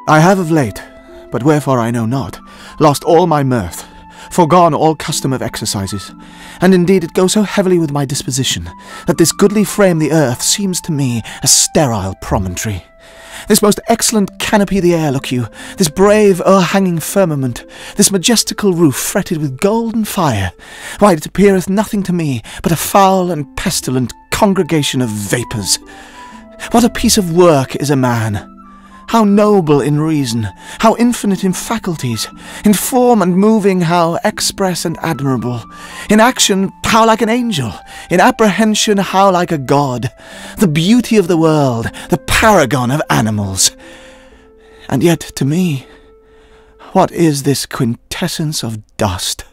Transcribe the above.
I have of late, but wherefore I know not, lost all my mirth, forgone all custom of exercises, and indeed it goes so heavily with my disposition, that this goodly frame the earth seems to me a sterile promontory. This most excellent canopy the air, look you, this brave o'erhanging firmament, this majestical roof fretted with golden fire, why it appeareth nothing to me but a foul and pestilent congregation of vapours. What a piece of work is a man! How noble in reason, how infinite in faculties, in form and moving how express and admirable, in action how like an angel, in apprehension how like a god, the beauty of the world, the paragon of animals. And yet to me, what is this quintessence of dust?